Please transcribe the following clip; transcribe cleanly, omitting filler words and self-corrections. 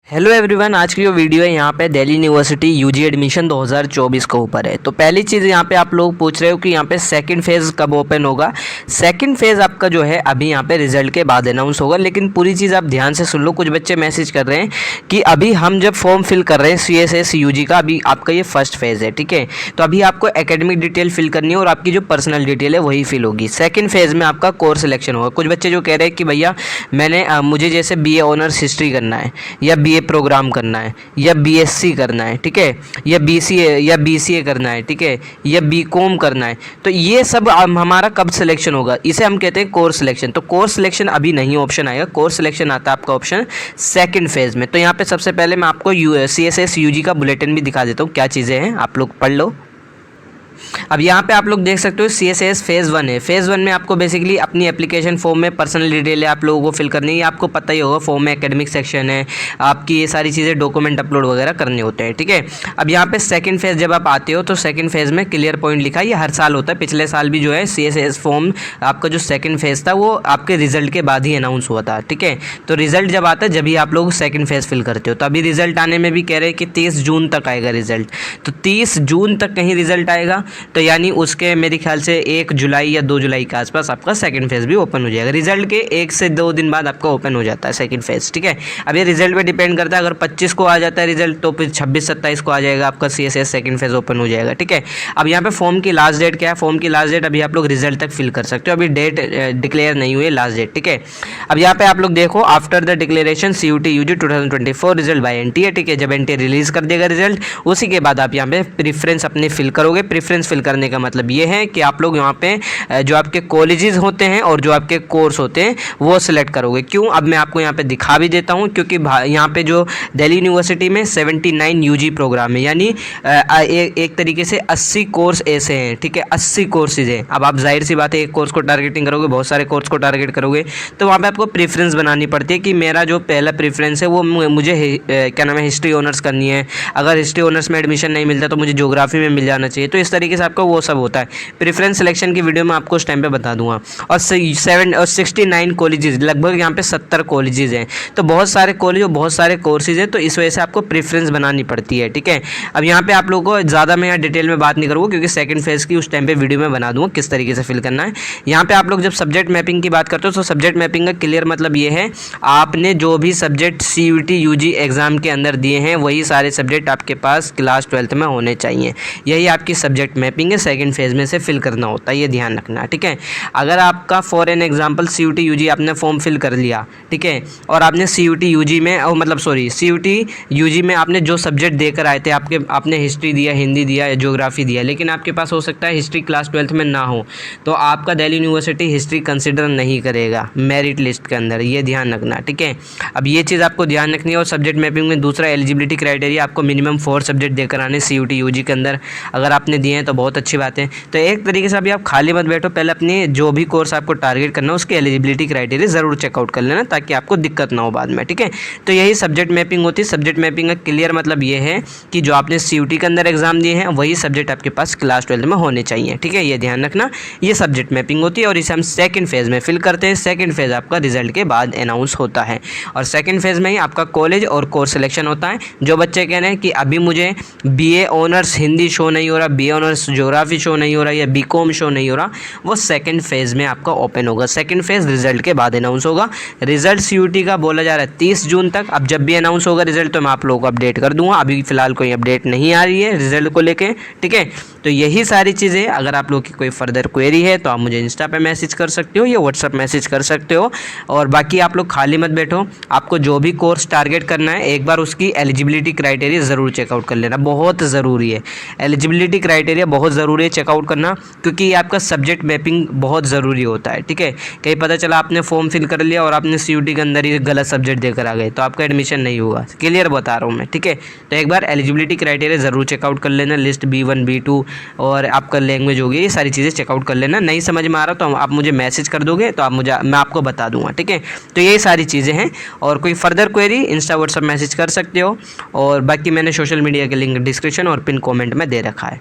Hello everyone, आज की जो वीडियो है यहाँ पे दिल्ली यूनिवर्सिटी यूजी एडमिशन 2024 के ऊपर है। तो पहली चीज़ यहाँ पे आप लोग पूछ रहे हो कि यहाँ पे सेकंड फेज़ कब ओपन होगा। सेकंड फेज़ आपका जो है अभी यहाँ पे रिजल्ट के बाद अनाउंस होगा, लेकिन पूरी चीज़ आप ध्यान से सुन लो। कुछ बच्चे मैसेज कर रहे हैं कि अभी हम जब फॉर्म फिल कर रहे हैं CSS UG का, अभी आपका ये फर्स्ट फेज़ है, ठीक है। तो अभी आपको एकेडमिक डिटेल फिल करनी है और आपकी जो पर्सनल डिटेल है वही फिल होगी। सेकेंड फेज़ में आपका कोर्स सिलेक्शन होगा। कुछ बच्चे जो कह रहे हैं कि भैया मुझे जैसे BA ऑनर्स हिस्ट्री करना है, या BA प्रोग्राम करना है, या BSc करना है, ठीक है, या BCA या BCA करना है, ठीक है, या BCom करना है। तो ये सब हमारा कब सिलेक्शन होगा, इसे हम कहते हैं कोर्स सिलेक्शन। तो कोर्स सिलेक्शन अभी नहीं ऑप्शन आएगा, कोर्स सिलेक्शन आता है आपका ऑप्शन सेकंड फेज़ में। तो यहाँ पे सबसे पहले मैं आपको CSS UG का बुलेटिन भी दिखा देता हूँ, क्या चीज़ें हैं आप लोग पढ़ लो। अब यहाँ पे आप लोग देख सकते हो CSS फेज़ 1 है। फेज़ 1 में आपको बेसिकली अपनी एप्लीकेशन फॉर्म में पर्सनल डिटेल है आप लोगों को फिल करनी है। आपको पता ही होगा, फॉर्म में एकेडमिक सेक्शन है, आपकी ये सारी चीज़ें डॉक्यूमेंट अपलोड वगैरह करने होते हैं, ठीक है। अब यहाँ पे सेकंड फेज़ जब आप आते हो तो सेकंड फेज़ में क्लियर पॉइंट लिखा है, ये हर साल होता है। पिछले साल भी जो है CSS फॉर्म आपका जो सेकंड फेज़ था वो आपके रिजल्ट के बाद ही अनाउंस हुआ था, ठीक है। तो रिजल्ट जब आता है जब ही आप लोग सेकंड फेज़ फिल करते हो। तो अभी रिजल्ट आने में भी कह रहे हैं कि 30 जून तक आएगा रिजल्ट। तो 30 जून तक कहीं रिजल्ट आएगा, तो यानी उसके मेरे ख्याल से 1 जुलाई या 2 जुलाई के आसपास आपका सेकंड फेज़ भी ओपन हो जाएगा। रिजल्ट के 1 से 2 दिन बाद आपका ओपन हो जाता है सेकंड फेज़, ठीक है। अब ये रिजल्ट पे डिपेंड करता है, अगर 25 को आ जाता है रिजल्ट तो फिर 26-27 को आ जाएगा आपका CSS सेकंड फेज़ ओपन हो जाएगा, ठीक है। अब यहाँ पे फॉर्म की लास्ट डेट क्या है, फॉर्म की लास्ट डेट अभी आप लोग रिजल्ट तक फिल कर सकते हो, अभी डेट डिक्लेयर नहीं हुई है लास्ट डेट, ठीक है। अब यहाँ पे आप लोग देखो, after the declaration CUT UG 2024 result by NTA, ठीक है। जब NTA रिलीज कर देगा रिजल्ट, उसी के बाद आप यहाँ पे प्रेफरेंस अपने फिल करोगे। प्रेफरेंस फिल करने का मतलब ये है कि आप लोग यहाँ पे जो आपके कॉलेजेस होते हैं और जो आपके कोर्स होते हैं वो सिलेक्ट करोगे। क्यों, अब मैं आपको यहाँ पे दिखा भी देता हूँ, क्योंकि यहाँ पे जो दिल्ली यूनिवर्सिटी में 79 UG प्रोग्राम है, यानी एक तरीके से 80 कोर्स ऐसे हैं, ठीक है, 80 कोर्सेज हैं। अब आप जाहिर सी बात है एक कोर्स को टारगेटिंग करोगे, बहुत सारे कोर्स को टारगेट करोगे, तो वहाँ पर आपको प्रेफरेंस बनानी पड़ती है कि मेरा जो पहला प्रेफरेंस है वो मुझे क्या नाम है, हिस्ट्री ऑनर्स करनी है। अगर हिस्ट्री ऑनर्स में एडमिशन नहीं मिलता तो मुझे ज्योग्राफी में मिल जाना चाहिए। तो इस तरीके से आपका वो सब होता है। प्रेफरेंस सिलेक्शन की वीडियो मैं आपको उस टाइम पे बता दूंगा। और 69 कॉलेजेस, लगभग यहाँ पे 70 कॉलेजेस हैं, तो बहुत सारे कॉलेज और बहुत सारे कोर्सेज हैं, तो इस वजह से आपको प्रेफरेंस बनानी पड़ती है, ठीक है। अब यहाँ पे आप लोगों को ज़्यादा मैं यहाँ डिटेल में बात नहीं करूँगा, क्योंकि सेकंड फेज़ की उस टाइम पे वीडियो में बना दूँगा किस तरीके से फिल करना है। यहाँ पे आप लोग जब सब्जेक्ट मैपिंग की बात करते हो तो सब्जेक्ट मैपिंग का क्लियर मतलब ये है, आपने जो भी सब्जेक्ट CUT UG एग्ज़ाम के अंदर दिए हैं वही सारे सब्जेक्ट आपके पास क्लास 12th में होने चाहिए। यही आपकी सब्जेक्ट मैपिंग है, सेकेंड फेज़ में से फिल करना होता है, ये ध्यान रखना, ठीक है। अगर आपका for an example CUT UG आपने फॉर्म फिल कर लिया, ठीक है, और आपने CUT UG में CUT UG में आपने जो सब्जेक्ट देकर आए थे, आपने हिस्ट्री दिया, हिंदी दिया, ज्योग्राफी दिया, लेकिन आपके पास हो सकता है हिस्ट्री क्लास 12th में ना हो, तो आपका दिल्ली यूनिवर्सिटी हिस्ट्री कंसिडर नहीं करेगा मेरिट लिस्ट के अंदर, ये ध्यान रखना, ठीक है। अब ये चीज़ आपको ध्यान रखनी है। और सब्जेक्ट मैपिंग में दूसरा एलिजिबिलिटी क्राइटेरिया, आपको मिनिमम 4 सब्जेक्ट देकर आने CUT UG के अंदर। अगर आपने दिए हैं तो बहुत अच्छी बात है। तो एक तरीके से अभी आप खाली मत बैठो, पहले अपने जो भी कोर्स आपको टारगेट करना है उसकी एलिजिबिलिटी क्राइटेरिया ज़रूर चेकआउट कर लेना, ताकि आपको दिक्कत ना हो बाद में, ठीक है। तो यही सब्जेक्ट मैपिंग होती है। सब्जेक्ट मैपिंग का क्लियर मतलब ये है कि जो आपने CUT के अंदर एग्जाम दिए हैं वही सब्जेक्ट आपके पास क्लास 12 में होने चाहिए, ठीक है, ये ध्यान रखना। ये सब्जेक्ट मैपिंग होती है और इसे हम सेकंड फेज़ में फिल करते हैं। सेकंड फेज़ आपका रिजल्ट के बाद अनाउंस होता है, और सेकंड फेज़ में ही आपका कॉलेज और कोर्स सिलेक्शन होता है। जो बच्चे कह रहे हैं कि अभी मुझे BA ऑनर्स हिंदी शो नहीं हो रहा, BA ऑनर्स ज्योग्राफी शो नहीं हो रहा, या BCom शो नहीं हो रहा, वो सेकंड फेज़ में आपका ओपन होगा। सेकंड फेज़ रिजल्ट के बाद अनाउंस होगा। रिजल्ट CUT का बोला जा रहा है 30 जून तक। अब जब भी अनाउंस होगा रिजल्ट तो मैं आप लोगों को अपडेट कर दूंगा। अभी फ़िलहाल कोई अपडेट नहीं आ रही है रिजल्ट को लेके, ठीक है। तो यही सारी चीज़ें, अगर आप लोग की कोई फर्दर क्वेरी है तो आप मुझे इंस्टा पे मैसेज कर सकते हो या व्हाट्सअप मैसेज कर सकते हो। और बाकी आप लोग खाली मत बैठो, आपको जो भी कोर्स टारगेट करना है एक बार उसकी एलिजिबिलिटी क्राइटेरिया ज़रूर चेकआउट कर लेना, बहुत ज़रूरी है। एलिजिबिलिटी क्राइटेरिया बहुत ज़रूरी है चेकआउट करना, क्योंकि ये आपका सब्जेक्ट मैपिंग बहुत ज़रूरी होता है, ठीक है। कहीं पता चला आपने फॉर्म फिल कर लिया और आपने CUT के अंदर ही गलत सब्जेक्ट देकर आ गए तो आपका एडमिशन नहीं होगा, क्लियर बता रहा हूँ मैं, ठीक है। तो एक बार एलिजिबिलिटी क्राइटेरिया ज़रूर चेकआउट कर लेना, लिस्ट B1 B2 और आपका लैंग्वेज होगी, ये सारी चीज़ें चेकआउट कर लेना। नहीं समझ में आ रहा तो आप मुझे मैसेज कर दोगे तो मैं आपको बता दूँगा, ठीक है। तो यही सारी चीज़ें हैं, और कोई further query Insta WhatsApp message कर सकते हो। और बाकी मैंने सोशल मीडिया के लिंक डिस्क्रिप्शन और पिन कमेंट में दे रखा है।